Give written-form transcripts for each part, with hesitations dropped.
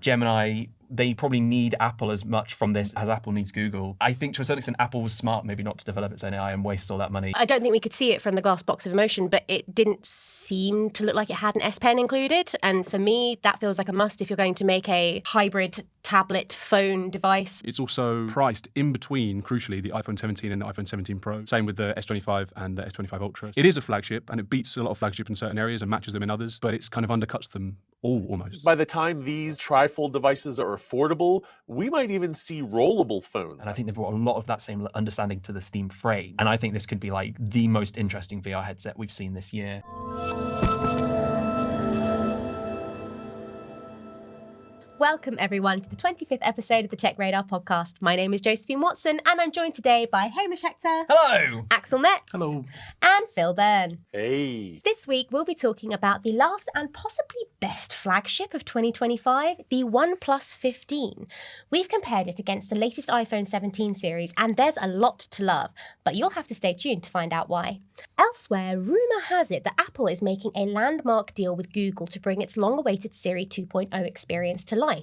Gemini, they probably need Apple as much from this as Apple needs Google. I think to a certain extent, Apple was smart maybe not to develop its own AI and waste all that money. I don't think we could see it from the glass box of emotion, but it didn't seem to look like it had an S Pen included. And for me, that feels like a must if you're going to make a hybrid tablet phone device. It's also priced in between, crucially, the iPhone 17 and the iPhone 17 Pro. Same with the S25 and the S25 Ultra. It is a flagship, and it beats a lot of flagships in certain areas and matches them in others, but it's kind of undercuts them all almost. By the time these trifold devices are affordable, we might even see rollable phones. And I think they've brought a lot of that same understanding to the Steam frame. And I think this could be like the most interesting VR headset we've seen this year. Welcome, everyone, to the 25th episode of the TechRadar podcast. My name is Josephine Watson, and I'm joined today by Hamish, Hector. Hello! Axel, Metz. Hello. And Phil Berne. Hey. This week, we'll be talking about the last and possibly best flagship of 2025, the OnePlus 15. We've compared it against the latest iPhone 17 series, and there's a lot to love, but you'll have to stay tuned to find out why. Elsewhere, rumour has it that Apple is making a landmark deal with Google to bring its long-awaited Siri 2.0 experience to life.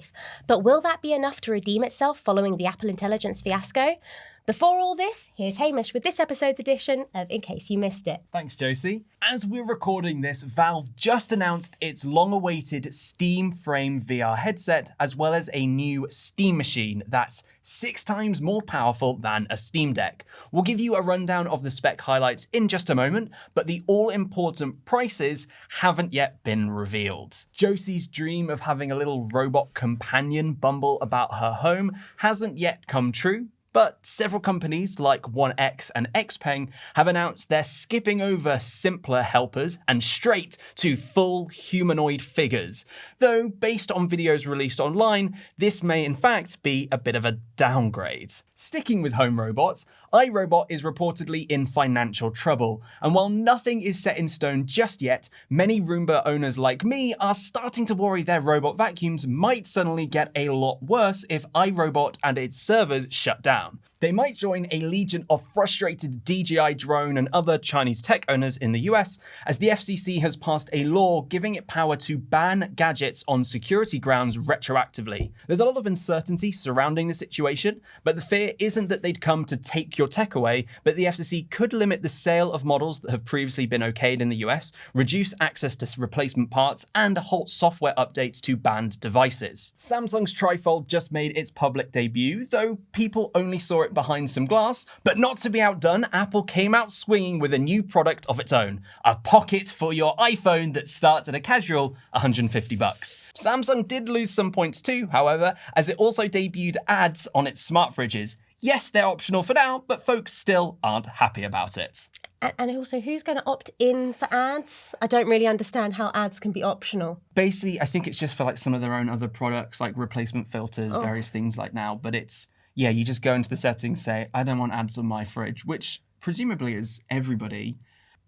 But will that be enough to redeem itself following the Apple Intelligence fiasco? Before all this, here's Hamish with this episode's edition of In Case You Missed It. Thanks, Josie. As we're recording this, Valve just announced its long-awaited Steam Frame VR headset, as well as a new Steam machine that's 6 times more powerful than a Steam Deck. We'll give you a rundown of the spec highlights in just a moment, but the all-important prices haven't yet been revealed. Josie's dream of having a little robot companion bumble about her home hasn't yet come true. But several companies like One X and Xpeng have announced they're skipping over simpler helpers and straight to full humanoid figures. Though, based on videos released online, this may in fact be a bit of a downgrade. Sticking with home robots, iRobot is reportedly in financial trouble. And while nothing is set in stone just yet, many Roomba owners like me are starting to worry their robot vacuums might suddenly get a lot worse if iRobot and its servers shut down. They might join a legion of frustrated DJI drone and other Chinese tech owners in the US, as the FCC has passed a law giving it power to ban gadgets on security grounds retroactively. There's a lot of uncertainty surrounding the situation, but the fear isn't that they'd come to take your tech away, but the FCC could limit the sale of models that have previously been okayed in the US, reduce access to replacement parts, and halt software updates to banned devices. Samsung's Trifold just made its public debut, though people only saw it behind some glass, but not to be outdone, Apple came out swinging with a new product of its own, a pocket for your iPhone that starts at a casual $150. Samsung did lose some points too, however, as it also debuted ads on its smart fridges. Yes, they're optional for now, but folks still aren't happy about it. And also, who's going to opt in for ads? I don't really understand how ads can be optional. Basically, I think it's just for like some of their own other products, like replacement filters, various things like now, but it's yeah, you just go into the settings, say, I don't want ads on my fridge, which presumably is everybody.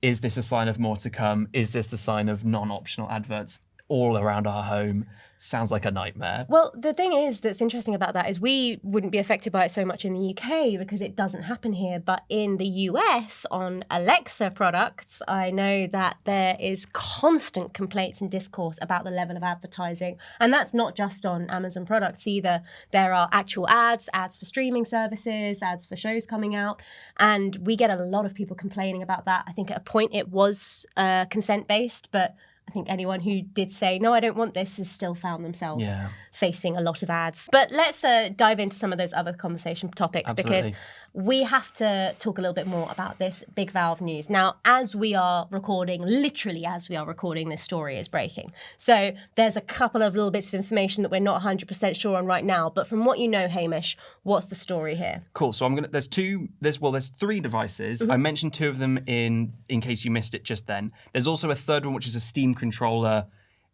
Is this a sign of more to come? Is this the sign of non-optional adverts all around our home? Sounds like a nightmare. Well, the thing is that's interesting about that is we wouldn't be affected by it so much in the UK because it doesn't happen here. But in the US, on Alexa products, I know that there is constant complaints and discourse about the level of advertising. And that's not just on Amazon products either. There are actual ads for streaming services, ads for shows coming out. And we get a lot of people complaining about that. I think at a point it was consent-based, but I think anyone who did say, no, I don't want this, has still found themselves facing a lot of ads. But let's dive into some of those other conversation topics because we have to talk a little bit more about this big Valve news. Now, as we are recording, literally as we are recording, this story is breaking. So there's a couple of little bits of information that we're not 100% sure on right now. But from what you know, Hamish, what's the story here? Cool. So there's 3 devices. I mentioned 2 of them in case you missed it just then. There's also a third one, which is a Steam controller.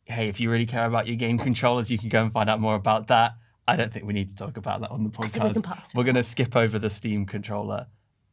Hey, if you really care about your game controllers, you can go and find out more about that. I don't think we need to talk about that on the podcast. I think we can pass. We're going to skip over the Steam controller.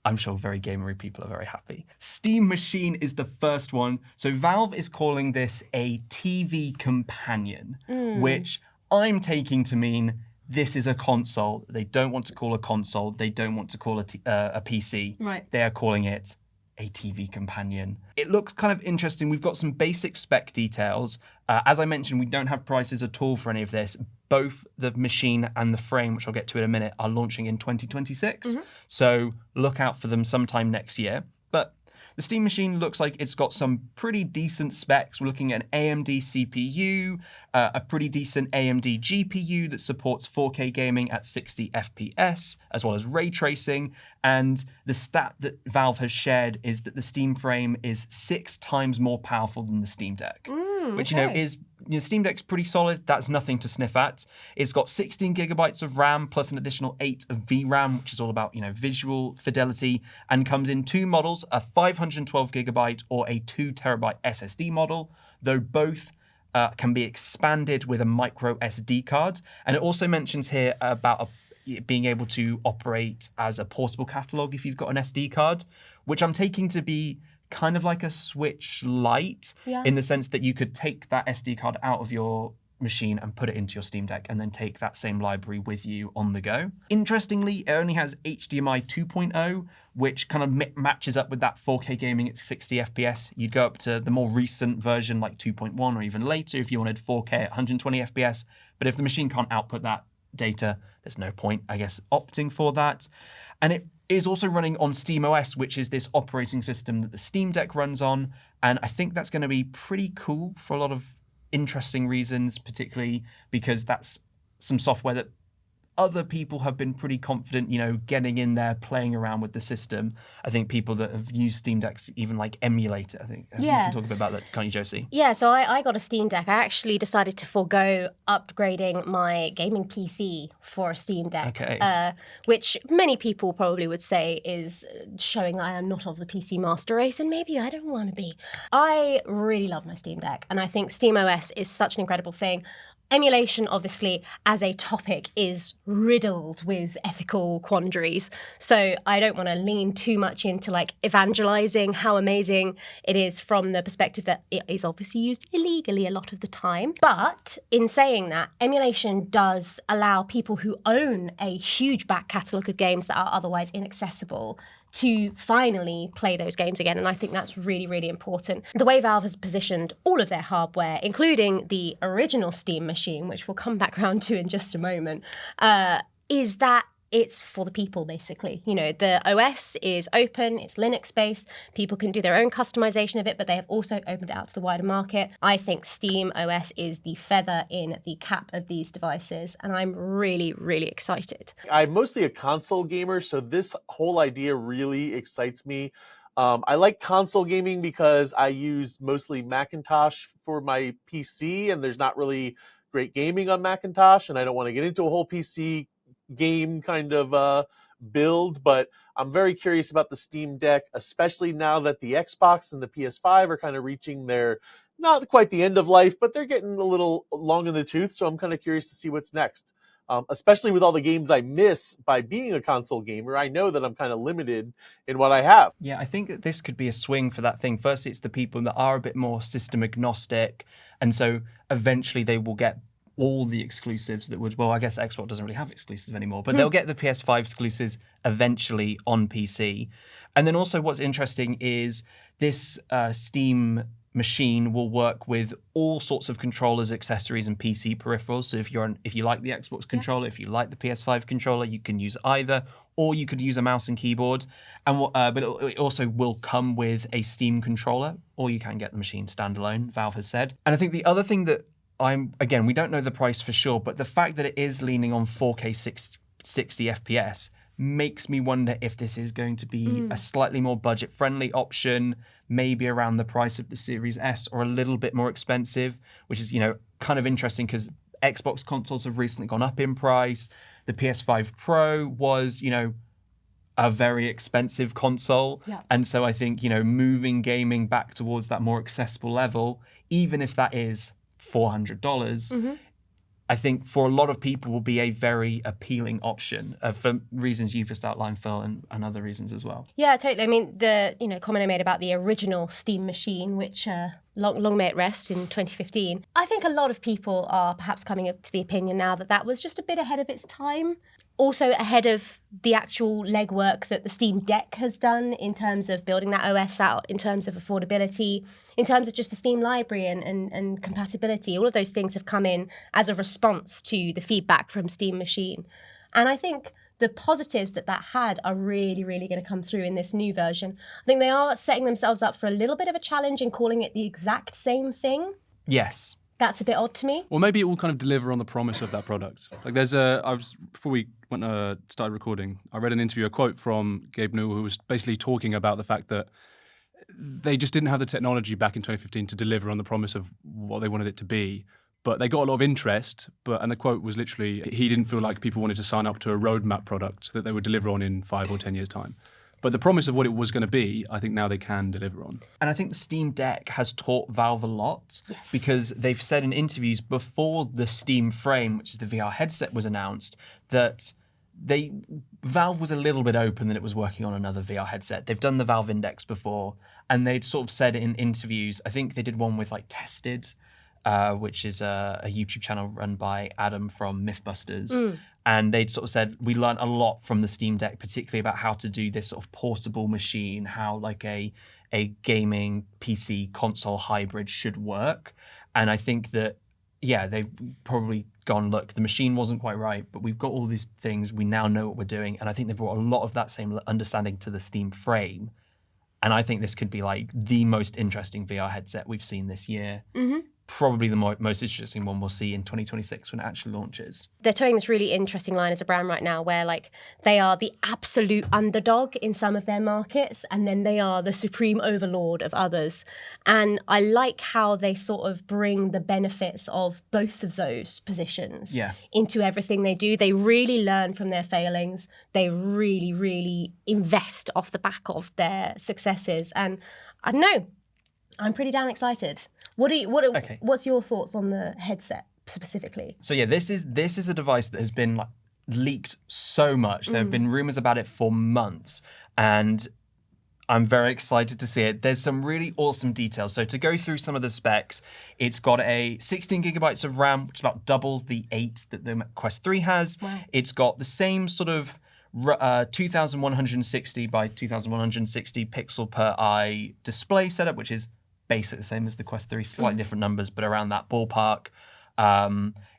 I'm sure very gamery people are very happy. Steam Machine is the first one. So Valve is calling this a TV companion, which I'm taking to mean this is a console. They don't want to call a console. They don't want to call a PC. Right. They are calling it a TV companion. It looks kind of interesting. We've got some basic spec details. As I mentioned, we don't have prices at all for any of this. Both the machine and the frame, which I'll get to in a minute, are launching in 2026. So look out for them sometime next year. But the Steam machine looks like it's got some pretty decent specs. We're looking at an AMD CPU, a pretty decent AMD GPU that supports 4K gaming at 60 FPS, as well as ray tracing. And the stat that Valve has shared is that the Steam frame is 6 times more powerful than the Steam Deck. Which, is, Steam Deck's pretty solid. That's nothing to sniff at. It's got 16 gigabytes of RAM plus an additional 8 of VRAM, which is all about, visual fidelity, and comes in 2 models, a 512 gigabyte or a 2 terabyte SSD model, though both can be expanded with a micro SD card. And it also mentions here about being able to operate as a portable catalog if you've got an SD card, which I'm taking to be kind of like a Switch Lite, in the sense that you could take that SD card out of your machine and put it into your Steam Deck and then take that same library with you on the go. Interestingly, it only has HDMI 2.0, which kind of matches up with that 4K gaming at 60 FPS. You'd go up to the more recent version like 2.1 or even later if you wanted 4K at 120 FPS. But if the machine can't output that data, there's no point, I guess, opting for that. And it is also running on SteamOS, which is this operating system that the Steam Deck runs on. And I think that's going to be pretty cool for a lot of interesting reasons, particularly because that's some software that other people have been pretty confident, getting in there, playing around with the system. I think people that have used Steam Decks even emulate it. I think you can talk a bit about that, can't you, Josie? Yeah, so I got a Steam Deck. I actually decided to forego upgrading my gaming PC for a Steam Deck, which many people probably would say is showing I am not of the PC master race, and maybe I don't want to be. I really love my Steam Deck, and I think SteamOS is such an incredible thing. Emulation, obviously, as a topic, is riddled with ethical quandaries. So I don't want to lean too much into evangelizing how amazing it is from the perspective that it is obviously used illegally a lot of the time. But in saying that, emulation does allow people who own a huge back catalogue of games that are otherwise inaccessible to finally play those games again. And I think that's really, really important. The way Valve has positioned all of their hardware, including the original Steam machine, which we'll come back around to in just a moment, is that it's for the people, basically. The OS is open, it's Linux-based, people can do their own customization of it, but they have also opened it out to the wider market. I think Steam OS is the feather in the cap of these devices, and I'm really, really excited. I'm mostly a console gamer, so this whole idea really excites me. I like console gaming because I use mostly Macintosh for my PC, and there's not really great gaming on Macintosh, and I don't want to get into a whole PC game kind of build, but I'm very curious about the Steam Deck, especially now that the Xbox and the PS5 are kind of reaching their, not quite the end of life, but they're getting a little long in the tooth, so I'm kind of curious to see what's next. Especially with all the games I miss by being a console gamer, I know that I'm kind of limited in what I have. Yeah, I think that this could be a swing for that thing. Firstly, it's the people that are a bit more system agnostic, and so eventually they will get all the exclusives that would, well, I guess Xbox doesn't really have exclusives anymore, but they'll get the PS5 exclusives eventually on PC. And then also what's interesting is this Steam machine will work with all sorts of controllers, accessories, and PC peripherals. So if you like the Xbox controller, if you like the PS5 controller, you can use either, or you could use a mouse and keyboard. And but it also will come with a Steam controller, or you can get the machine standalone, Valve has said. And I think the other thing that we don't know the price for sure, but the fact that it is leaning on 4K 60 FPS makes me wonder if this is going to be a slightly more budget-friendly option, maybe around the price of the Series S or a little bit more expensive, which is, kind of interesting because Xbox consoles have recently gone up in price. The PS5 Pro was, a very expensive console. Yeah. And so I think, moving gaming back towards that more accessible level, even if that is $400, I think for a lot of people will be a very appealing option for reasons you've just outlined, Phil, and other reasons as well. Yeah, totally. I mean, the comment I made about the original Steam machine, which long may it rest, in 2015. I think a lot of people are perhaps coming up to the opinion now that that was just a bit ahead of its time. Also ahead of the actual legwork that the Steam Deck has done in terms of building that OS out, in terms of affordability, in terms of just the Steam library and compatibility. All of those things have come in as a response to the feedback from Steam Machine. And I think the positives that had are really, really going to come through in this new version. I think they are setting themselves up for a little bit of a challenge in calling it the exact same thing. Yes. That's a bit odd to me. Or maybe it will kind of deliver on the promise of that product. Like before we started recording, I read an interview, a quote from Gabe Newell, who was basically talking about the fact that they just didn't have the technology back in 2015 to deliver on the promise of what they wanted it to be. But they got a lot of interest, and the quote was literally, he didn't feel like people wanted to sign up to a roadmap product that they would deliver on in 5 or 10 years' time. But the promise of what it was going to be, I think now they can deliver on. And I think the Steam Deck has taught Valve a lot, because they've said in interviews before the Steam Frame, which is the VR headset, was announced, that Valve was a little bit open that it was working on another VR headset. They've done the Valve Index before, and they'd sort of said in interviews, I think they did one with like Tested, which is a YouTube channel run by Adam from Mythbusters. And they'd sort of said, we learned a lot from the Steam Deck, particularly about how to do this sort of portable machine, how like a gaming PC console hybrid should work. And I think that, they've probably gone, look, the machine wasn't quite right, but we've got all these things, we now know what we're doing. And I think they've brought a lot of that same understanding to the Steam Frame. And I think this could be like the most interesting VR headset we've seen this year. Mm-hmm. Probably the most interesting one we'll see in 2026 when it actually launches. They're towing this really interesting line as a brand right now where like they are the absolute underdog in some of their markets and then they are the supreme overlord of others. And I like how they sort of bring the benefits of both of those positions into everything they do. They really learn from their failings. They really, really invest off the back of their successes. And I don't know, I'm pretty damn excited. What's your thoughts on the headset specifically? So this is a device that has been like leaked so much. There have been rumors about it for months, and I'm very excited to see it. There's some really awesome details. So to go through some of the specs, it's got a 16 gigabytes of RAM, which is about double the 8 that the Quest 3 has. Wow. It's got the same sort of 2160 by 2160 pixel per eye display setup, which is basically the same as the Quest 3, slightly different numbers, but around that ballpark.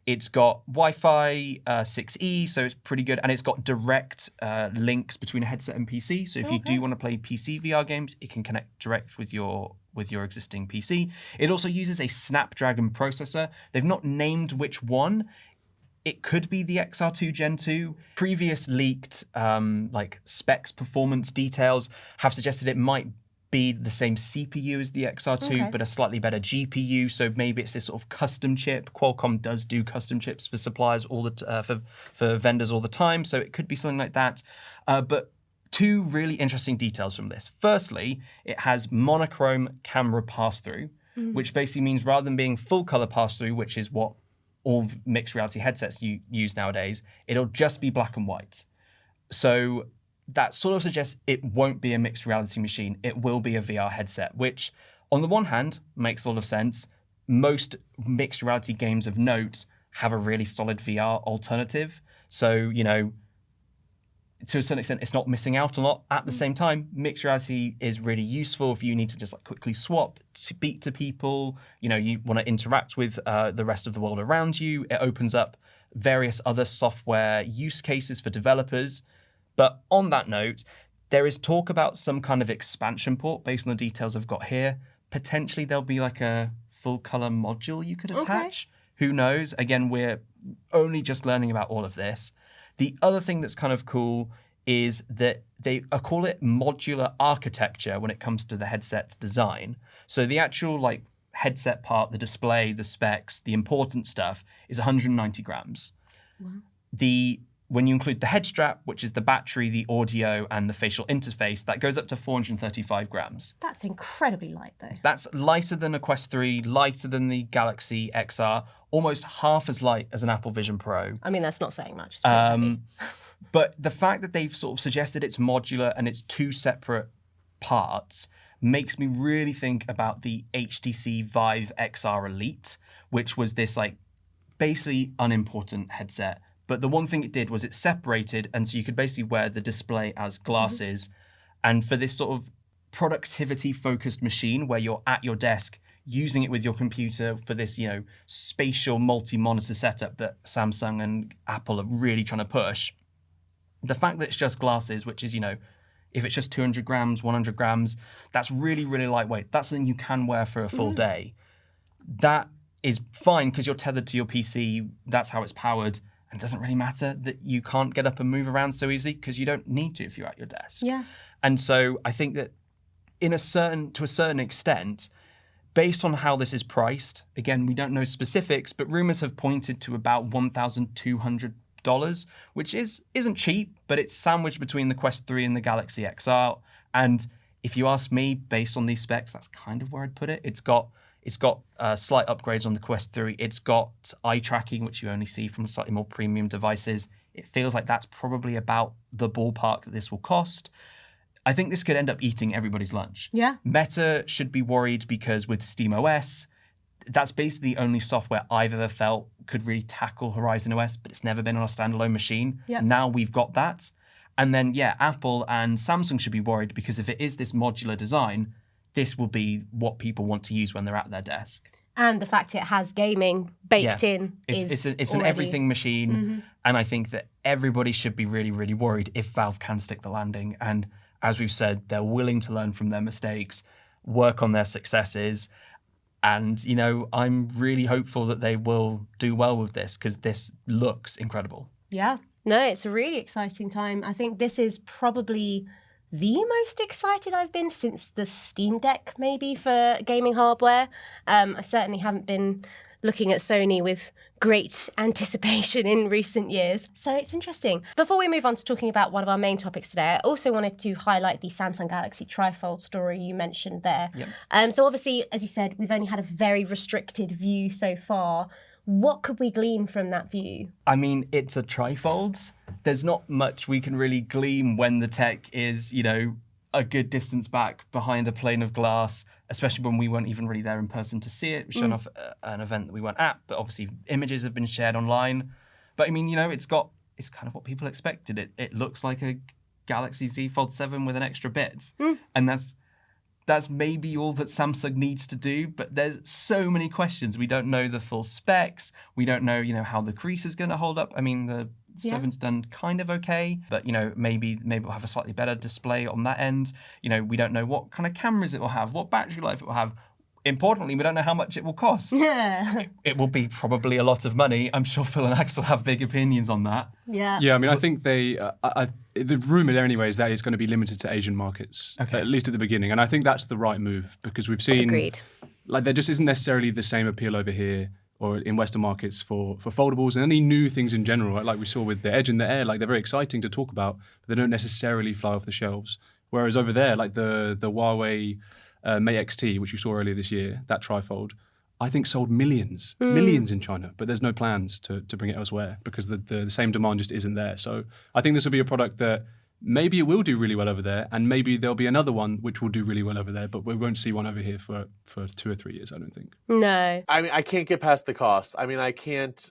It's got Wi-Fi 6E, so it's pretty good, and it's got direct links between a headset and PC. So if you do want to play PC VR games, it can connect direct with your existing PC. It also uses a Snapdragon processor. They've not named which one. It could be the XR2 Gen 2. Previous leaked specs performance details have suggested it might be the same CPU as the XR2, but a slightly better GPU. So maybe it's this sort of custom chip. Qualcomm does do custom chips for suppliers for vendors all the time. So it could be something like that. But two really interesting details from this. Firstly, it has monochrome camera pass-through, which basically means rather than being full color pass-through, which is what all mixed reality headsets use nowadays, it'll just be black and white. So that sort of suggests it won't be a mixed reality machine. It will be a VR headset, which on the one hand makes a lot of sense. Most mixed reality games of note have a really solid VR alternative. So, to a certain extent, it's not missing out a lot. At the same time, mixed reality is really useful if you need to just quickly swap, speak to people, you want to interact with the rest of the world around you. It opens up various other software use cases for developers. But on that note, there is talk about some kind of expansion port based on the details I've got here. Potentially there'll be like a full color module you could attach. Who knows? Again, we're only just learning about all of this. The other thing that's kind of cool is that they call it modular architecture when it comes to the headset's design. So the actual headset part, the display, the specs, the important stuff is 190 grams. Wow. When you include the head strap, which is the battery, the audio, and the facial interface, that goes up to 435 grams. That's incredibly light, though. That's lighter than a Quest 3, lighter than the Galaxy XR, almost half as light as an Apple Vision Pro. I mean, that's not saying much. It's heavy. But the fact that they've sort of suggested it's modular and it's two separate parts makes me really think about the HTC Vive XR Elite, which was this like basically unimportant headset. But the one thing it did was it separated, and so you could basically wear the display as glasses. And for this sort of productivity-focused machine where you're at your desk using it with your computer for this, spatial multi-monitor setup that Samsung and Apple are really trying to push, the fact that it's just glasses, which is, if it's just 200 grams, 100 grams, that's really, really lightweight. That's something you can wear for a full day. That is fine because you're tethered to your PC. That's how it's powered. And it doesn't really matter that you can't get up and move around so easily because you don't need to if you're at your desk. Yeah. And so I think that to a certain extent, based on how this is priced, again, we don't know specifics, but rumors have pointed to about $1,200, which isn't cheap, but it's sandwiched between the Quest 3 and the Galaxy XR. And if you ask me, based on these specs, that's kind of where I'd put it. It's got slight upgrades on the Quest 3. It's got eye tracking, which you only see from slightly more premium devices. It feels like that's probably about the ballpark that this will cost. I think this could end up eating everybody's lunch. Yeah. Meta should be worried because with SteamOS, that's basically the only software I've ever felt could really tackle Horizon OS, but it's never been on a standalone machine. Yep. Now we've got that. And then, Apple and Samsung should be worried because if it is this modular design, this will be what people want to use when they're at their desk. And the fact it has gaming baked in it's an everything machine. And I think that everybody should be really, really worried if Valve can stick the landing. And as we've said, they're willing to learn from their mistakes, work on their successes. And, I'm really hopeful that they will do well with this because this looks incredible. Yeah. No, it's a really exciting time. I think this is probably the most excited I've been since the Steam Deck, maybe, for gaming hardware. I certainly haven't been looking at Sony with great anticipation in recent years. So it's interesting. Before we move on to talking about one of our main topics today, I also wanted to highlight the Samsung Galaxy Trifold story you mentioned there. Yep. So obviously, as you said, we've only had a very restricted view so far. What could we glean from that view? I mean, it's a trifold. There's not much we can really glean when the tech is, a good distance back behind a plane of glass, especially when we weren't even really there in person to see it. It was shown off at an event that we weren't at, but obviously images have been shared online. But I mean, it's kind of what people expected. It looks like a Galaxy Z Fold 7 with an extra bit. And that's maybe all that Samsung needs to do, but there's so many questions. We don't know the full specs. We don't know, how the crease is going to hold up. I mean, the 7's done kind of okay, but, maybe we'll have a slightly better display on that end. We don't know what kind of cameras it will have, what battery life it will have. Importantly, we don't know how much it will cost. It will be probably a lot of money. I'm sure Phil and Axel have big opinions on that. Yeah. Yeah, I mean, I think the rumour there anyway is that it's going to be limited to Asian markets, at least at the beginning. And I think that's the right move because we've seen, Agreed. There just isn't necessarily the same appeal over here or in Western markets for foldables and any new things in general, right? Like we saw with the Edge and the Air, they're very exciting to talk about, but they don't necessarily fly off the shelves. Whereas over there, the Huawei Mate XT, which you saw earlier this year, that trifold, I think sold millions in China, but there's no plans to bring it elsewhere because the same demand just isn't there. So I think this will be a product that maybe it will do really well over there, and maybe there'll be another one which will do really well over there, but we won't see one over here for 2 or 3 years, I don't think. No. I mean, I can't get past the cost. I mean, I can't,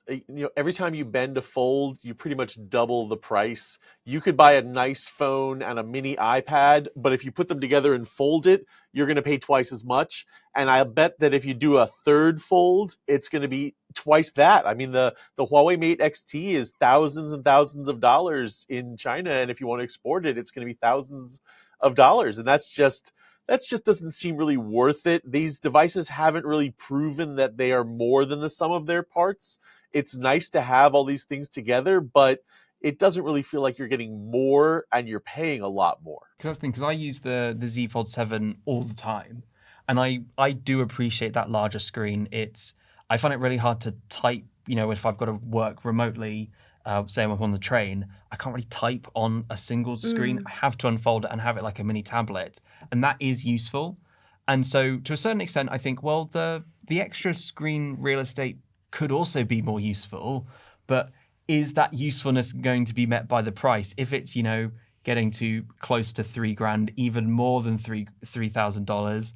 every time you bend a fold, you pretty much double the price. You could buy a nice phone and a mini iPad, but if you put them together and fold it, you're going to pay twice as much. And I bet that if you do a third fold, it's going to be twice that. I mean, the Huawei Mate XT is thousands and thousands of dollars in China. And if you want to export it, it's going to be thousands of dollars. And that just doesn't seem really worth it. These devices haven't really proven that they are more than the sum of their parts. It's nice to have all these things together, but it doesn't really feel like you're getting more and you're paying a lot more. Because I use the Z Fold 7 all the time, and I do appreciate that larger screen. I find it really hard to type, if I've got to work remotely, say I'm on the train, I can't really type on a single screen. I have to unfold it and have it like a mini tablet, and that is useful. And so to a certain extent, I think, well, the extra screen real estate could also be more useful, but is that usefulness going to be met by the price? If it's, getting to close to $3,000, even more than $3,000.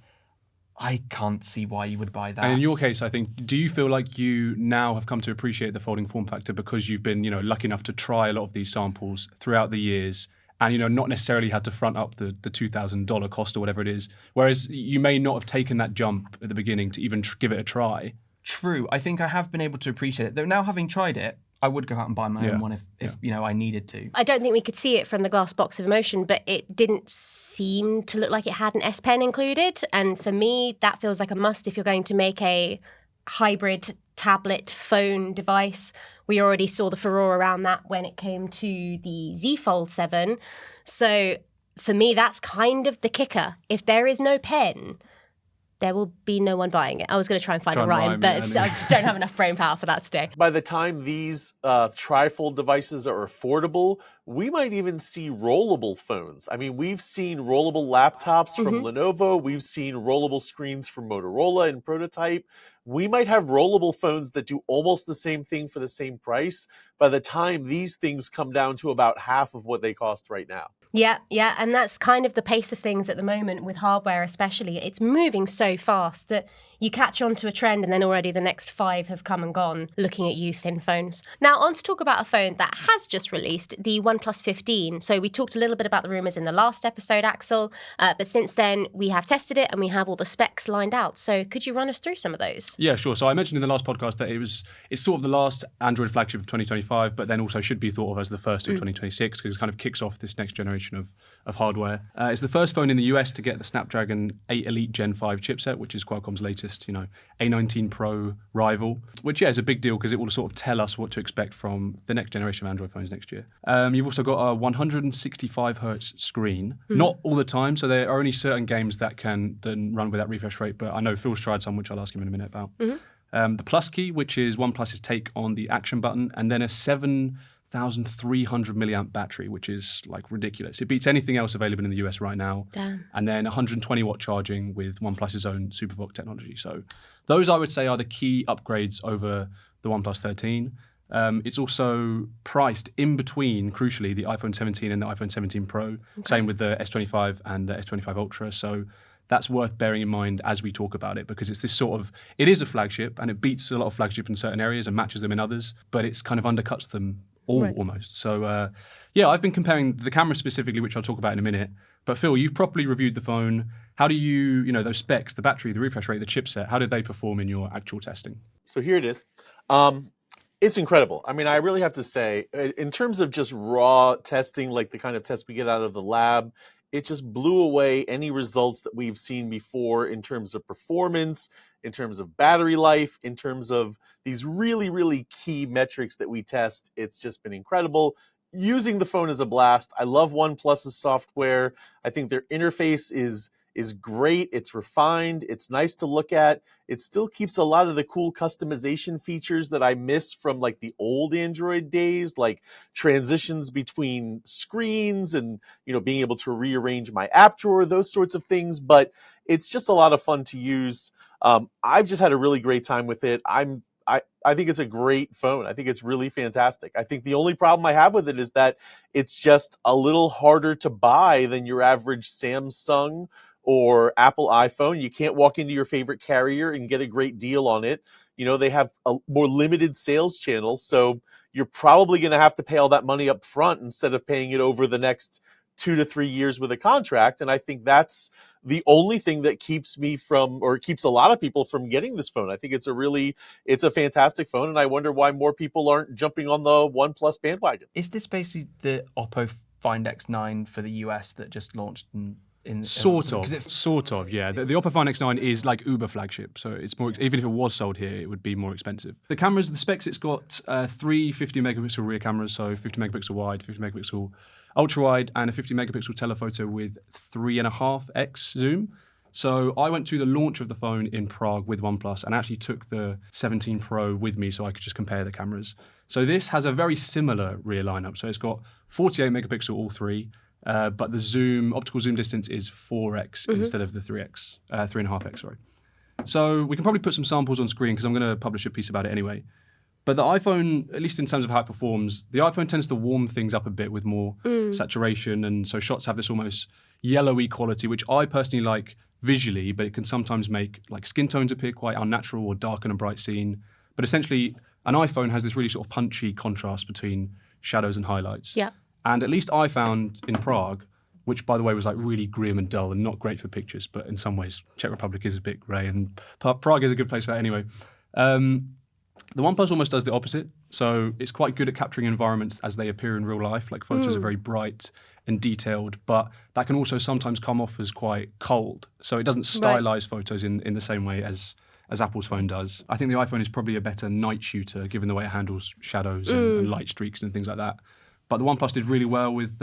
I can't see why you would buy that. And in your case, I think, do you feel like you now have come to appreciate the folding form factor because you've been, lucky enough to try a lot of these samples throughout the years and, not necessarily had to front up the $2,000 cost or whatever it is, whereas you may not have taken that jump at the beginning to even give it a try? True. I think I have been able to appreciate it. Though now having tried it, I would go out and buy my own one if I needed to. I don't think we could see it from the glass box of emotion, but it didn't seem to look like it had an S Pen included. And for me, that feels like a must if you're going to make a hybrid tablet phone device. We already saw the furore around that when it came to the Z Fold 7. So for me, that's kind of the kicker. If there is no pen, there will be no one buying it. I was going to try and find a rhyme, but I just don't have enough brain power for that today. By the time these trifold devices are affordable, we might even see rollable phones. I mean, we've seen rollable laptops from Lenovo. We've seen rollable screens from Motorola in prototype. We might have rollable phones that do almost the same thing for the same price by the time these things come down to about half of what they cost right now. Yeah, and that's kind of the pace of things at the moment with hardware especially. It's moving so fast that you catch on to a trend and then already the next 5 have come and gone looking at you thin phones. Now on to talk about a phone that has just released, the OnePlus 15. So we talked a little bit about the rumours in the last episode, Axel, but since then we have tested it and we have all the specs lined out. So could you run us through some of those? Yeah, sure. So I mentioned in the last podcast that it's sort of the last Android flagship of 2025, but then also should be thought of as the first of 2026 because it kind of kicks off this next generation of hardware. It's the first phone in the US to get the Snapdragon 8 Elite Gen 5 chipset, which is Qualcomm's latest, A19 Pro rival, which is a big deal because it will sort of tell us what to expect from the next generation of Android phones next year. You've also got a 165 hertz screen, not all the time, so there are only certain games that can then run with that refresh rate, but I know Phil's tried some, which I'll ask him in a minute about. The Plus key, which is OnePlus's take on the action button, and then a 7,300 milliamp battery, which is like ridiculous. It beats anything else available in the US right now. Damn. And then 120 watt charging with OnePlus's own SuperVOOC technology. So those I would say are the key upgrades over the OnePlus 13. It's also priced in between, crucially, the iPhone 17 and the iPhone 17 Pro. Same with the S25 and the S25 Ultra. So that's worth bearing in mind as we talk about it because it's this it is a flagship and it beats a lot of flagship in certain areas and matches them in others, but it's kind of undercuts them all almost. So I've been comparing the camera specifically, which I'll talk about in a minute. But Phil, you've properly reviewed the phone. How do you those specs, the battery, the refresh rate, the chipset, how did they perform in your actual testing? So here it is. It's incredible. I mean, I really have to say, in terms of just raw testing, like the kind of test we get out of the lab, it just blew away any results that we've seen before in terms of performance, in terms of battery life, in terms of these really, really key metrics that we test. It's just been incredible. Using the phone is a blast. I love OnePlus's software. I think their interface is great. It's refined. It's nice to look at. It still keeps a lot of the cool customization features that I miss from like the old Android days, like transitions between screens and, being able to rearrange my app drawer, those sorts of things. But it's just a lot of fun to use. I've just had a really great time with it. I think it's a great phone. I think it's really fantastic. I think the only problem I have with it is that it's just a little harder to buy than your average Samsung or Apple iPhone. You can't walk into your favorite carrier and get a great deal on it. They have a more limited sales channel, so you're probably going to have to pay all that money up front instead of paying it over the next 2 to 3 years with a contract. And I think that's the only thing that keeps me from, or keeps a lot of people from getting this phone. I think it's a fantastic phone, and I wonder why more people aren't jumping on the OnePlus bandwagon. Is this basically the Oppo Find X9 for the US that just launched Sort of, yeah. The Oppo Find X9 is like Uber flagship, so it's more. Even if it was sold here, it would be more expensive. The cameras, the specs, it's got 3 50 megapixel rear cameras, so 50 megapixel wide, 50 megapixel ultra wide, and a 50 megapixel telephoto with 3.5x zoom. So I went to the launch of the phone in Prague with OnePlus and actually took the 17 Pro with me so I could just compare the cameras. So this has a very similar rear lineup. So it's got 48 megapixel all three. But the optical zoom distance is 4x instead of the 3.5x, sorry. So we can probably put some samples on screen because I'm going to publish a piece about it anyway. But the iPhone, at least in terms of how it performs, the iPhone tends to warm things up a bit with more saturation. And so shots have this almost yellowy quality, which I personally like visually, but it can sometimes make like skin tones appear quite unnatural or darken a bright scene. But essentially, an iPhone has this really sort of punchy contrast between shadows and highlights. Yeah. And at least I found in Prague, which by the way was like really grim and dull and not great for pictures, but in some ways Czech Republic is a bit grey and Prague is a good place for that anyway. The OnePlus almost does the opposite. So it's quite good at capturing environments as they appear in real life. Like photos are very bright and detailed, but that can also sometimes come off as quite cold. So it doesn't stylize photos in the same way as Apple's phone does. I think the iPhone is probably a better night shooter given the way it handles shadows and light streaks and things like that. But the OnePlus did really well with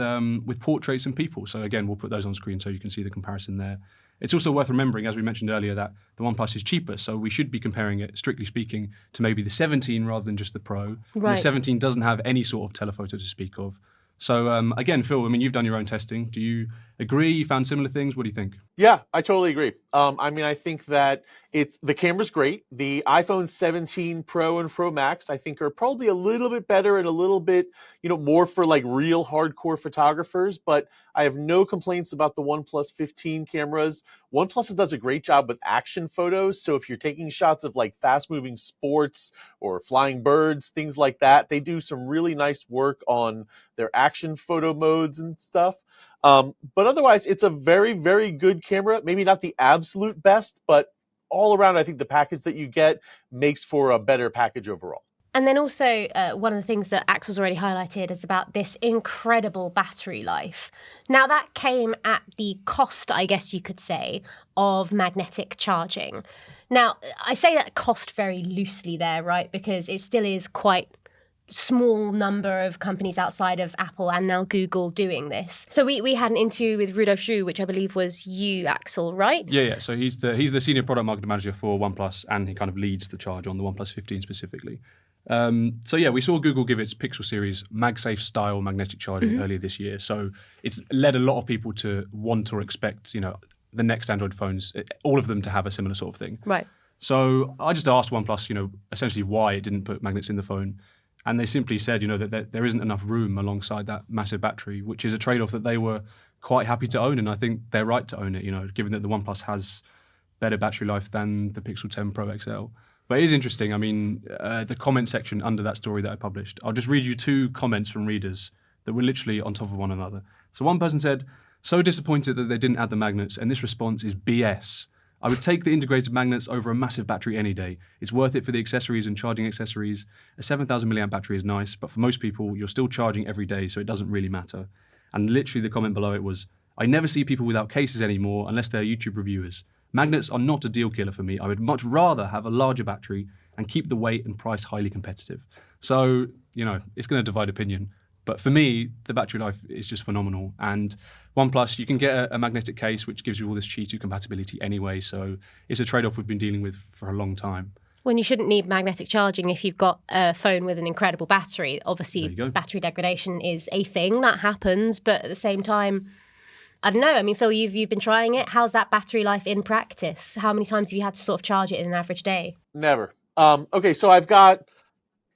portraits and people. So again, we'll put those on screen so you can see the comparison there. It's also worth remembering, as we mentioned earlier, that the OnePlus is cheaper. So we should be comparing it, strictly speaking, to maybe the 17 rather than just the Pro. Right. And the 17 doesn't have any sort of telephoto to speak of. So again, Phil, I mean, you've done your own testing. Do you agree? You found similar things? What do you think? Yeah, I totally agree. I mean, I think that the camera's great. The iPhone 17 Pro and Pro Max, I think, are probably a little bit better and a little bit, more for like real hardcore photographers. But I have no complaints about the OnePlus 15 cameras. OnePlus does a great job with action photos. So if you're taking shots of like fast-moving sports or flying birds, things like that, they do some really nice work on their action photo modes and stuff. But otherwise, it's a very, very good camera. Maybe not the absolute best, but all around, I think the package that you get makes for a better package overall. And then also, one of the things that Axel's already highlighted is about this incredible battery life. Now, that came at the cost, I guess you could say, of magnetic charging. Now, I say that cost very loosely there, right? Because it still is quite small number of companies outside of Apple and now Google doing this. So we had an interview with Rudolf Zhu, which I believe was you, Axel, right? Yeah. So he's the senior product marketing manager for OnePlus, and he kind of leads the charge on the OnePlus 15 specifically. So yeah, we saw Google give its Pixel series MagSafe style magnetic charging earlier this year. So it's led a lot of people to want or expect, the next Android phones, all of them to have a similar sort of thing. Right. So I just asked OnePlus, essentially why it didn't put magnets in the phone. And they simply said, that there isn't enough room alongside that massive battery, which is a trade-off that they were quite happy to own. And I think they're right to own it, given that the OnePlus has better battery life than the Pixel 10 Pro XL. But it is interesting. I mean, the comment section under that story that I published, I'll just read you two comments from readers that were literally on top of one another. So one person said, "So disappointed that they didn't add the magnets, and this response is BS. I would take the integrated magnets over a massive battery any day. It's worth it for the accessories and charging accessories. A 7,000 milliamp battery is nice, but for most people, you're still charging every day, so it doesn't really matter." And literally the comment below it was, "I never see people without cases anymore unless they're YouTube reviewers. Magnets are not a deal killer for me. I would much rather have a larger battery and keep the weight and price highly competitive." So, it's going to divide opinion. But for me, the battery life is just phenomenal. And OnePlus, you can get a magnetic case, which gives you all this Qi 2 compatibility anyway. So it's a trade-off we've been dealing with for a long time. When you shouldn't need magnetic charging if you've got a phone with an incredible battery. Obviously, battery degradation is a thing that happens. But at the same time, I don't know. I mean, Phil, you've been trying it. How's that battery life in practice? How many times have you had to sort of charge it in an average day? Never. Okay, so I've got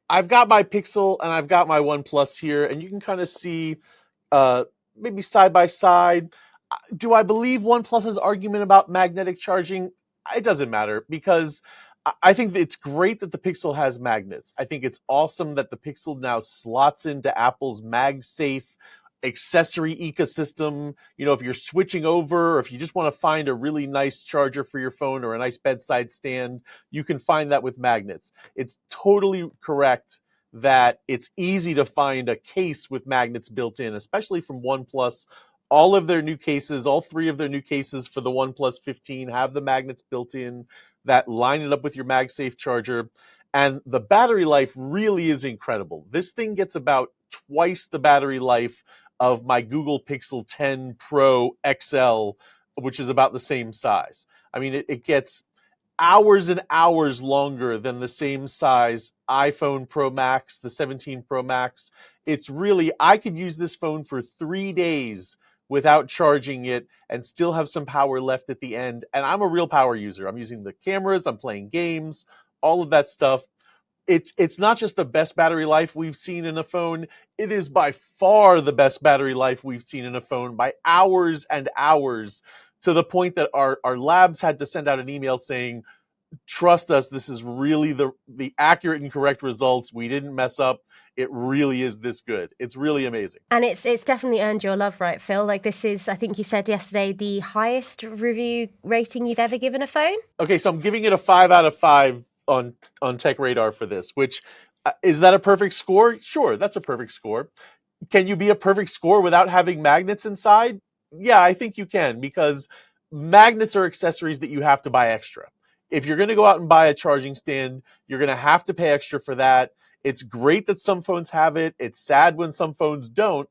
my Pixel and I've got my OnePlus here, and you can kind of see maybe side by side. Do I believe OnePlus's argument about magnetic charging? It doesn't matter, because I think that it's great that the Pixel has magnets. I think it's awesome that the Pixel now slots into Apple's MagSafe accessory ecosystem. If you're switching over, or if you just want to find a really nice charger for your phone or a nice bedside stand, you can find that with magnets. It's totally correct that it's easy to find a case with magnets built in, especially from OnePlus. All of their new cases, all three of their new cases for the OnePlus 15 have the magnets built in that line it up with your MagSafe charger. And the battery life really is incredible. This thing gets about twice the battery life of my Google Pixel 10 Pro XL, which is about the same size. I mean, it gets hours and hours longer than the same size iPhone Pro Max, the 17 Pro Max. It's really, I could use this phone for 3 days without charging it and still have some power left at the end. And I'm a real power user. I'm using the cameras, I'm playing games, all of that stuff. it's not just the best battery life we've seen in a phone. It is by far the best battery life we've seen in a phone by hours and hours, to the point that our labs had to send out an email saying, trust us, this is really the accurate and correct results. We didn't mess up. It really is this good. It's really amazing. And it's definitely earned your love, right, Phil? Like, this is, I think you said yesterday, the highest review rating you've ever given a phone? Okay, so I'm giving it a 5 out of 5 on TechRadar for this, which is that a perfect score? Sure, that's a perfect score. Can you be a perfect score without having magnets inside? Yeah, I think you can, because magnets are accessories that you have to buy extra. If you're going to go out and buy a charging stand, you're going to have to pay extra for that. It's great that some phones have it. It's sad when some phones don't.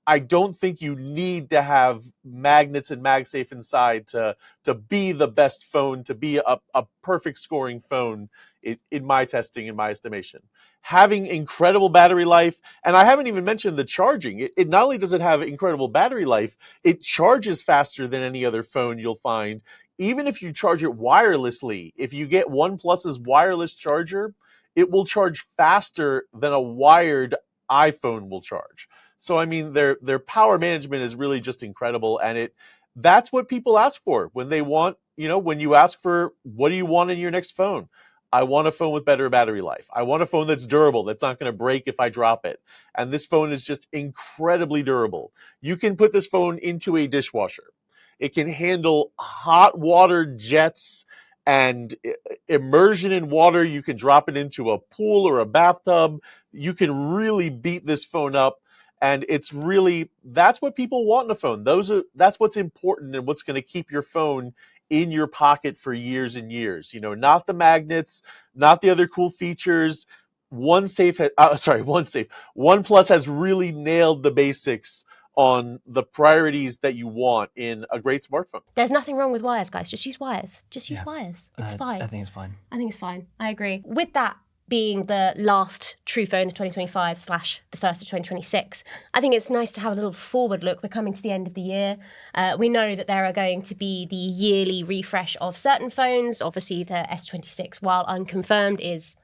I don't think you need to have magnets and MagSafe inside to be the best phone, to be a perfect scoring phone in my testing, in my estimation. Having incredible battery life, and I haven't even mentioned the charging. It not only does it have incredible battery life, it charges faster than any other phone you'll find. Even if you charge it wirelessly, if you get OnePlus's wireless charger, it will charge faster than a wired iPhone will charge. So, I mean, their power management is really just incredible. And that's what people ask for when they want, when you ask for, what do you want in your next phone? I want a phone with better battery life. I want a phone that's durable, that's not going to break if I drop it. And this phone is just incredibly durable. You can put this phone into a dishwasher. It can handle hot water jets and immersion in water. You can drop it into a pool or a bathtub. You can really beat this phone up. And that's what people want in a phone. That's what's important and what's going to keep your phone in your pocket for years and years. Not the magnets, not the other cool features. OnePlus has really nailed the basics on the priorities that you want in a great smartphone. There's nothing wrong with wires, guys. Just use wires. Wires. It's fine. I think it's fine. I agree. With that being the last true phone of 2025 / the first of 2026, I think it's nice to have a little forward look. We're coming to the end of the year. We know that there are going to be the yearly refresh of certain phones. Obviously, the S26, while unconfirmed, is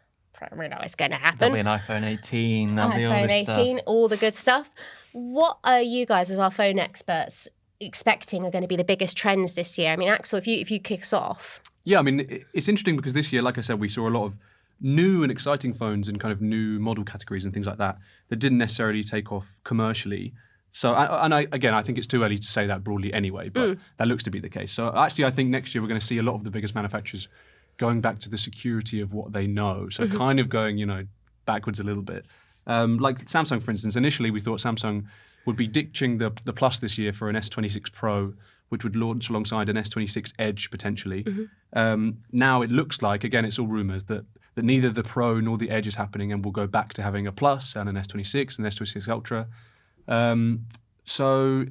we know it's going to happen. There'll be an iPhone 18. There'll be all iPhone this 18, stuff. all the good stuff. What are you guys, as our phone experts, expecting are going to be the biggest trends this year? I mean, Axel, if you kick us off. Yeah, I mean, it's interesting because this year, like I said, we saw a lot of new and exciting phones in kind of new model categories and things like that didn't necessarily take off commercially. So, I think it's too early to say that broadly anyway, but that looks to be the case. So actually, I think next year we're going to see a lot of the biggest manufacturers going back to the security of what they know. So kind of going, backwards a little bit. Like Samsung, for instance, initially we thought Samsung would be ditching the Plus this year for an S26 Pro, which would launch alongside an S26 Edge potentially. Now it looks like, again, it's all rumors, that neither the Pro nor the Edge is happening, and we'll go back to having a Plus and an S26 and S26 Ultra. So,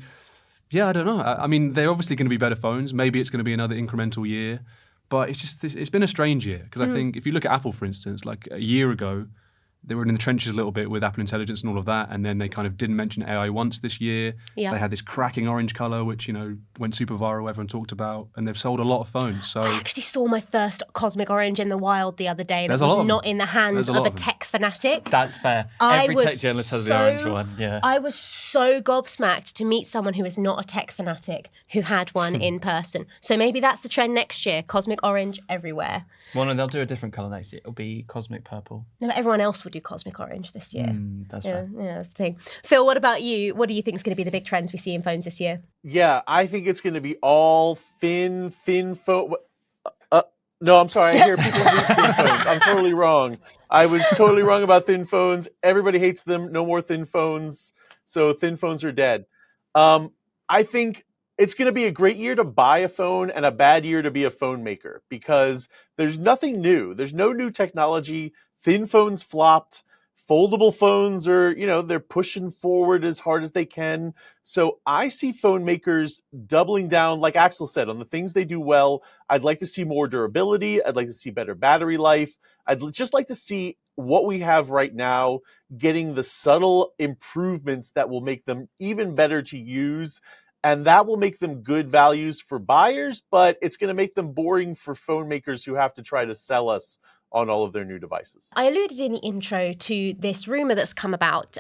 yeah, I don't know. I mean, they're obviously going to be better phones. Maybe it's going to be another incremental year. But it's been a strange year, because I think if you look at Apple, for instance, like a year ago, they were in the trenches a little bit with Apple Intelligence and all of that, and then they kind of didn't mention AI once this year. Yeah. They had this cracking orange color, which went super viral, everyone talked about, and they've sold a lot of phones. So I actually saw my first cosmic orange in the wild the other day. That There's a lot was of not them. in the hands There's a of lot a of them. tech fanatic. That's fair. I Every was tech journalist has the so- orange one. Yeah. I was so gobsmacked to meet someone who is not a tech fanatic who had one in person. So maybe that's the trend next year. Cosmic orange everywhere. Well, no, they'll do a different color next year. It'll be cosmic purple. No, but everyone else will do cosmic orange this year. That's Yeah, fair. that's the thing. Phil, what about you? What do you think is going to be the big trends we see in phones this year? Yeah, I think it's going to be all thin phone. No, I'm sorry. I hear people hate thin phones. I'm totally wrong. I was totally wrong about thin phones. Everybody hates them. No more thin phones. So thin phones are dead. I think it's going to be a great year to buy a phone and a bad year to be a phone maker, because there's nothing new. There's no new technology. Thin phones flopped. Foldable phones are, they're pushing forward as hard as they can. So I see phone makers doubling down, like Axel said, on the things they do well. I'd like to see more durability. I'd like to see better battery life. I'd just like to see what we have right now getting the subtle improvements that will make them even better to use. And that will make them good values for buyers, but it's going to make them boring for phone makers who have to try to sell us on all of their new devices. I alluded in the intro to this rumor that's come about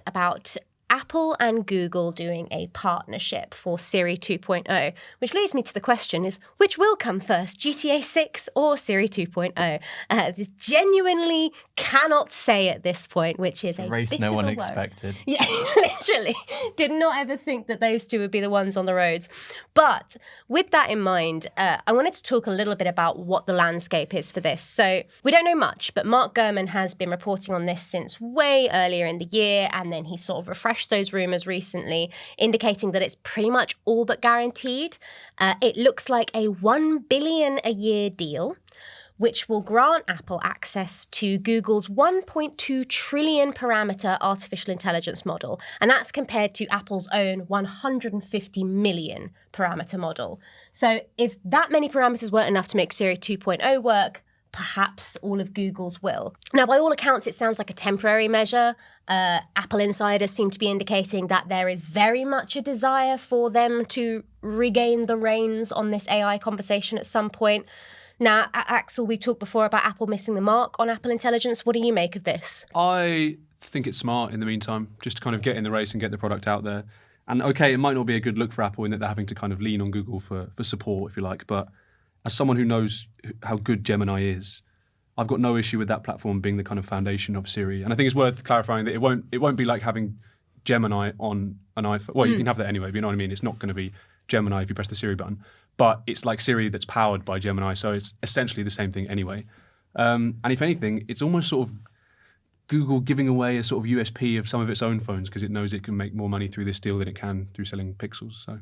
Apple and Google doing a partnership for Siri 2.0, which leads me to the question is, which will come first, GTA 6 or Siri 2.0? This genuinely cannot say at this point, which is a race bit no of one a woe. expected. Yeah, literally. Did not ever think that those two would be the ones on the roads. But with that in mind, I wanted to talk a little bit about what the landscape is for this. So we don't know much, but Mark Gurman has been reporting on this since way earlier in the year, and then he sort of refreshed those rumors recently, indicating that it's pretty much all but guaranteed. It looks like a $1 billion a year deal, which will grant Apple access to Google's 1.2 trillion parameter artificial intelligence model. And that's compared to Apple's own 150 million parameter model. So if that many parameters weren't enough to make Siri 2.0 work, perhaps all of Google's will. Now, by all accounts, it sounds like a temporary measure. Apple insiders seem to be indicating that there is very much a desire for them to regain the reins on this AI conversation at some point. Now, Axel, we talked before about Apple missing the mark on Apple Intelligence. What do you make of this? I think it's smart in the meantime, just to kind of get in the race and get the product out there. And okay, it might not be a good look for Apple in that they're having to kind of lean on Google for support, if you like, but as someone who knows how good Gemini is, I've got no issue with that platform being the kind of foundation of Siri. And I think it's worth clarifying that it won't be like having Gemini on an iPhone. Well, you can have that anyway, but you know what I mean? It's not going to be Gemini if you press the Siri button. But it's like Siri that's powered by Gemini, so it's essentially the same thing anyway. And if anything, it's almost sort of Google giving away a sort of USP of some of its own phones because it knows it can make more money through this deal than it can through selling Pixels. So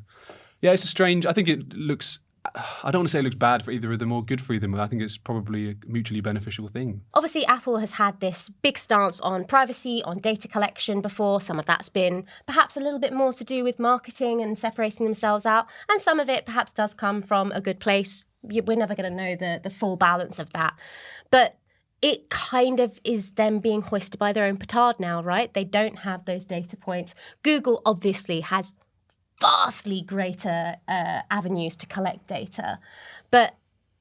yeah, it's I think it looks... I don't want to say it looks bad for either of them or good for either of them. I think it's probably a mutually beneficial thing. Obviously, Apple has had this big stance on privacy, on data collection before. Some of that's been perhaps a little bit more to do with marketing and separating themselves out. And some of it perhaps does come from a good place. We're never going to know the full balance of that. But it kind of is them being hoisted by their own petard now, right? They don't have those data points. Google obviously has vastly greater avenues to collect data. But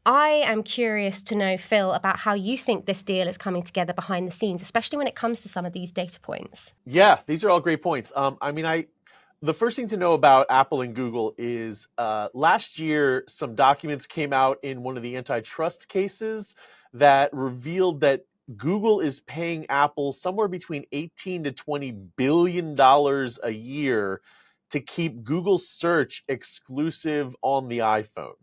I am curious to know, Phil, about how you think this deal is coming together behind the scenes, especially when it comes to some of these data points. Yeah, these are all great points. The first thing to know about Apple and Google is last year, some documents came out in one of the antitrust cases that revealed that Google is paying Apple somewhere between $18 to $20 billion a year to keep Google search exclusive on the iPhone.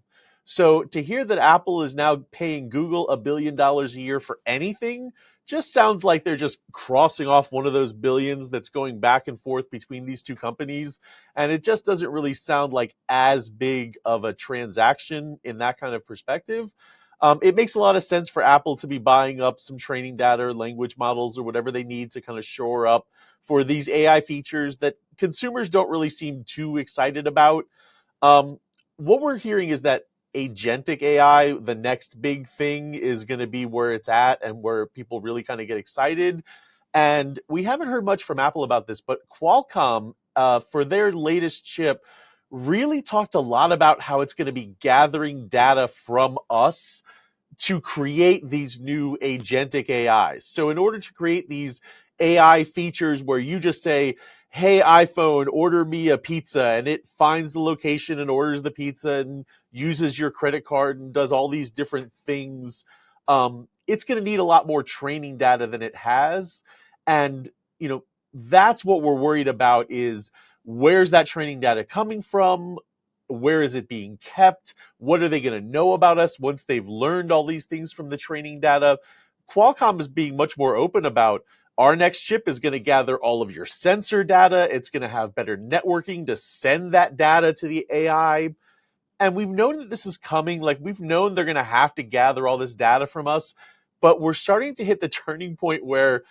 So to hear that Apple is now paying Google $1 billion a year for anything just sounds like they're just crossing off one of those billions that's going back and forth between these two companies. And it just doesn't really sound like as big of a transaction in that kind of perspective. It makes a lot of sense for Apple to be buying up some training data or language models or whatever they need to kind of shore up for these AI features that consumers don't really seem too excited about. What we're hearing is that agentic AI, the next big thing, is going to be where it's at and where people really kind of get excited. And we haven't heard much from Apple about this, but Qualcomm, for their latest chip, really talked a lot about how it's going to be gathering data from us to create these new agentic AIs. So in order to create these AI features where you just say, hey, iPhone, order me a pizza, and it finds the location and orders the pizza and uses your credit card and does all these different things, it's going to need a lot more training data than it has. And, that's what we're worried about is, where's that training data coming from? Where is it being kept? What are they going to know about us once they've learned all these things from the training data? Qualcomm is being much more open about our next chip is going to gather all of your sensor data. It's going to have better networking to send that data to the AI. And we've known that this is coming. Like, we've known they're going to have to gather all this data from us. But we're starting to hit the turning point where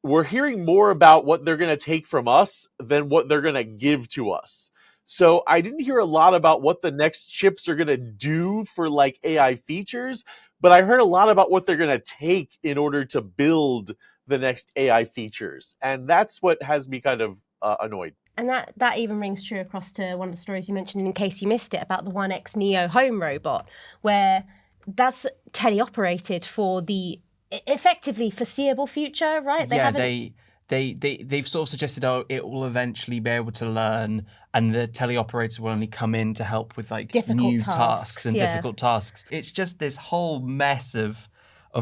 we're hearing more about what they're going to take from us than what they're going to give to us. So I didn't hear a lot about what the next chips are going to do for like AI features, but I heard a lot about what they're going to take in order to build the next AI features. And that's what has me kind of annoyed. And that even rings true across to one of the stories you mentioned, in case you missed it, about the One X Neo home robot, where that's teleoperated for the effectively foreseeable future, right? They've sort of suggested, it will eventually be able to learn, and the teleoperator will only come in to help with like Difficult new tasks, tasks and yeah. difficult tasks. It's just this whole mess of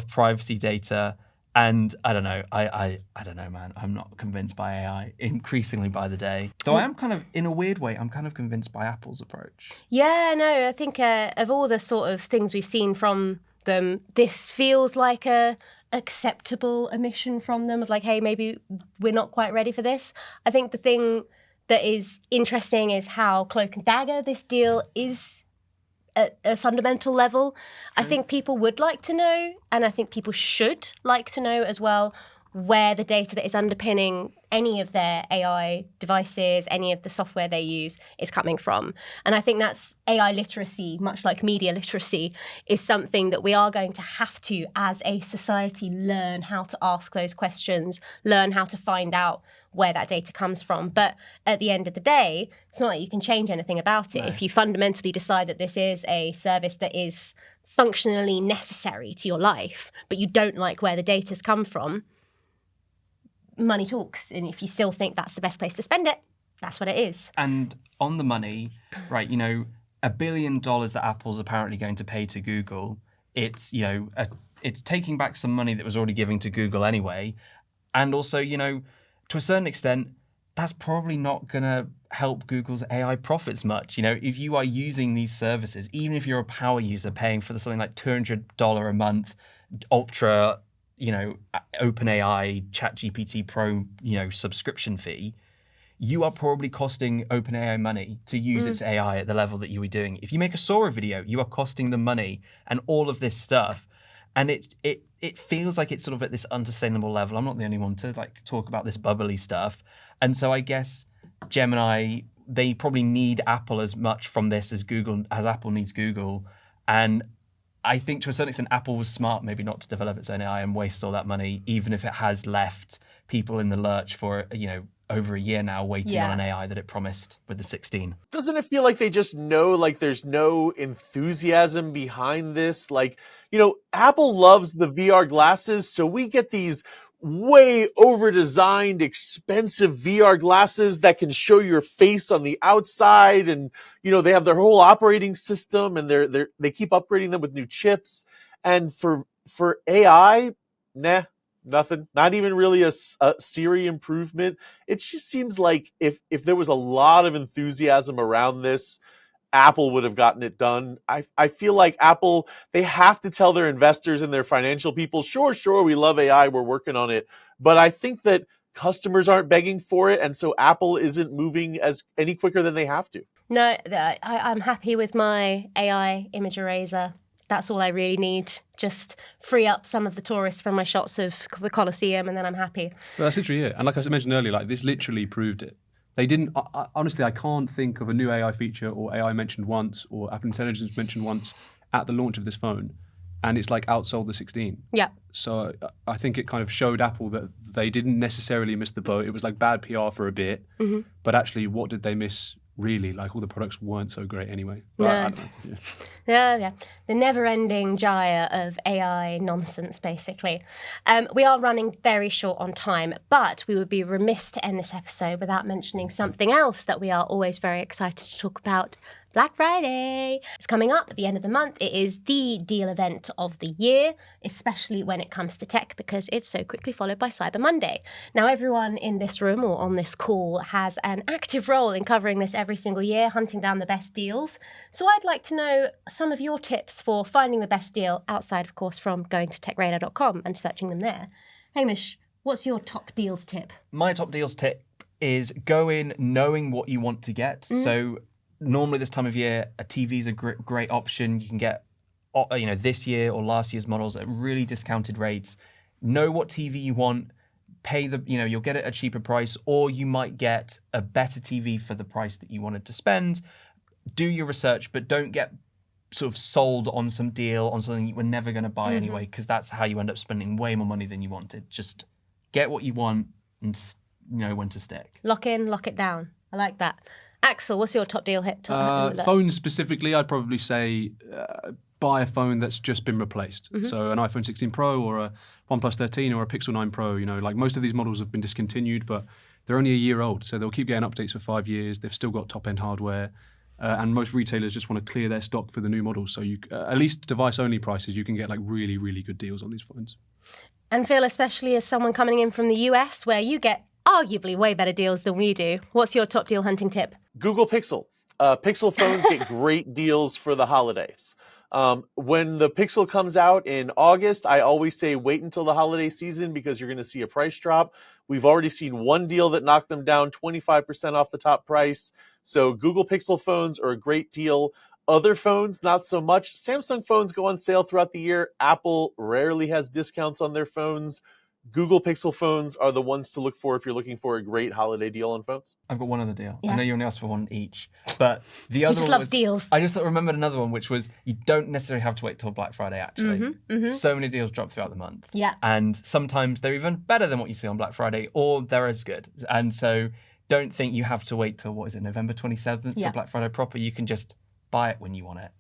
privacy data. And I don't know. I don't know, man. I'm not convinced by AI increasingly by the day. Though I am kind of, in a weird way, I'm kind of convinced by Apple's approach. Yeah, no, I think of all the sort of things we've seen from them, this feels like a acceptable omission from them of like, hey, maybe we're not quite ready for this. I think the thing that is interesting is how cloak and dagger this deal is at a fundamental level. I think people would like to know, and I think people should like to know as well, where the data that is underpinning any of their AI devices, any of the software they use is coming from. And I think that's AI literacy, much like media literacy, is something that we are going to have to, as a society, learn how to ask those questions, learn how to find out where that data comes from. But at the end of the day, it's not like you can change anything about it. No. If you fundamentally decide that this is a service that is functionally necessary to your life, but you don't like where the data's come from, money talks. And if you still think that's the best place to spend it, that's what it is. And on the money, right, $1 billion that Apple's apparently going to pay to Google, it's, it's taking back some money that was already given to Google anyway. And also, to a certain extent, that's probably not going to help Google's AI profits much. If you are using these services, even if you're a power user paying for something like $200 a month, ultra, OpenAI ChatGPT Pro, subscription fee, you are probably costing OpenAI money to use its AI at the level that you are doing. If you make a Sora video, you are costing them money and all of this stuff. And it feels like it's sort of at this unsustainable level. I'm not the only one to talk about this bubbly stuff. And so I guess Gemini, they probably need Apple as much from this as Apple needs Google. And I think to a certain extent, Apple was smart maybe not to develop its own AI and waste all that money, even if it has left people in the lurch for, over a year now waiting on an AI that it promised with the 16. Doesn't it feel like they just know there's no enthusiasm behind this? Apple loves the VR glasses, so we get these way over-designed, expensive VR glasses that can show your face on the outside, and they have their whole operating system, and they keep upgrading them with new chips. And for AI, nah. Nothing, not even really a Siri improvement. It just seems like if there was a lot of enthusiasm around this, Apple would have gotten it done. I feel like Apple, they have to tell their investors and their financial people, sure, we love AI, we're working on it. But I think that customers aren't begging for it, and so Apple isn't moving any quicker than they have to. No, I'm happy with my AI image eraser. That's all I really need. Just free up some of the tourists from my shots of the Colosseum, and then I'm happy. Well, that's literally it. And like I mentioned earlier, this literally proved it. They didn't. Honestly, I can't think of a new AI feature or AI mentioned once or Apple Intelligence mentioned once at the launch of this phone, and it's outsold the 16. Yeah. So I think it kind of showed Apple that they didn't necessarily miss the boat. It was bad PR for a bit, but actually, what did they miss? Really, all the products weren't so great anyway. But No. I don't know. Yeah. The never-ending gyre of AI nonsense, basically. We are running very short on time, but we would be remiss to end this episode without mentioning something else that we are always very excited to talk about. Black Friday. It's coming up at the end of the month. It is the deal event of the year, especially when it comes to tech, because it's so quickly followed by Cyber Monday. Now, everyone in this room or on this call has an active role in covering this every single year, hunting down the best deals. So I'd like to know some of your tips for finding the best deal outside, of course, from going to techradar.com and searching them there. Hamish, what's your top deals tip? My top deals tip is go in knowing what you want to get. So normally this time of year, a TV is a great option. You can get, this year or last year's models at really discounted rates. Know what TV you want, pay you'll get it at a cheaper price, or you might get a better TV for the price that you wanted to spend. Do your research, but don't get sort of sold on some deal on something you were never going to buy anyway, because that's how you end up spending way more money than you wanted. Just get what you want and know when to stick. Lock in, lock it down. I like that. Axel, what's your top deal hit? Phones specifically, I'd probably say buy a phone that's just been replaced. So an iPhone 16 Pro or a OnePlus 13 or a Pixel 9 Pro. You know, like most of these models have been discontinued, but they're only a year old, so they'll keep getting updates for 5 years. They've still got top-end hardware. And most retailers just want to clear their stock for the new models. So you, at least device-only prices, you can get like really, really good deals on these phones. And Phil, especially as someone coming in from the US, where you get arguably way better deals than we do, what's your top deal hunting tip? Google Pixel. Pixel phones get great deals for the holidays. When the Pixel comes out in August, I always say wait until the holiday season because you're going to see a price drop. We've already seen one deal that knocked them down 25% off the top price. So Google Pixel phones are a great deal. Other phones, not so much. Samsung phones go on sale throughout the year. Apple rarely has discounts on their phones. Google Pixel phones are the ones to look for if you're looking for a great holiday deal on phones. I've got one other deal. Yeah. I know you only asked for one each, but the other He just one loves was, deals. I just remembered another one, which was you don't necessarily have to wait till Black Friday, actually. So many deals drop throughout the month. Yeah. And sometimes they're even better than what you see on Black Friday, or they're as good. And so don't think you have to wait till, what is it, November 27th Yeah. for Black Friday proper. You can just buy it when you want it.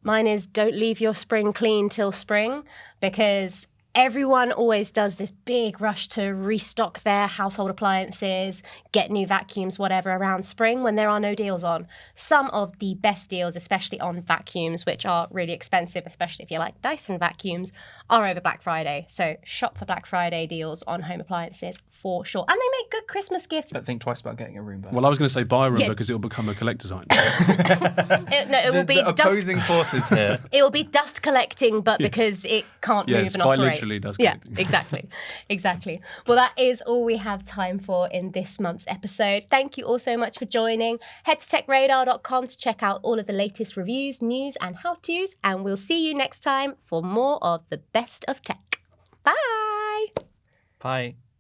Mine is don't leave your spring clean till spring, because everyone always does this big rush to restock their household appliances, get new vacuums, whatever, around spring when there are no deals on. Some of the best deals, especially on vacuums, which are really expensive, especially if you like Dyson vacuums, are over Black Friday. So shop for Black Friday deals on home appliances for sure. And they make good Christmas gifts. Don't think twice about getting a Roomba. Well, I was going to say buy a Roomba Yeah. because it'll become a collector's item. It will be the dust. opposing forces here. It will be dust collecting, but because it can't Yes, move and quite operate. literally dust Yeah, collecting. exactly. Well, that is all we have time for in this month's episode. Thank you all so much for joining. Head to techradar.com to check out all of the latest reviews, news, and how-tos, and we'll see you next time for more of the best of tech. Bye! Bye.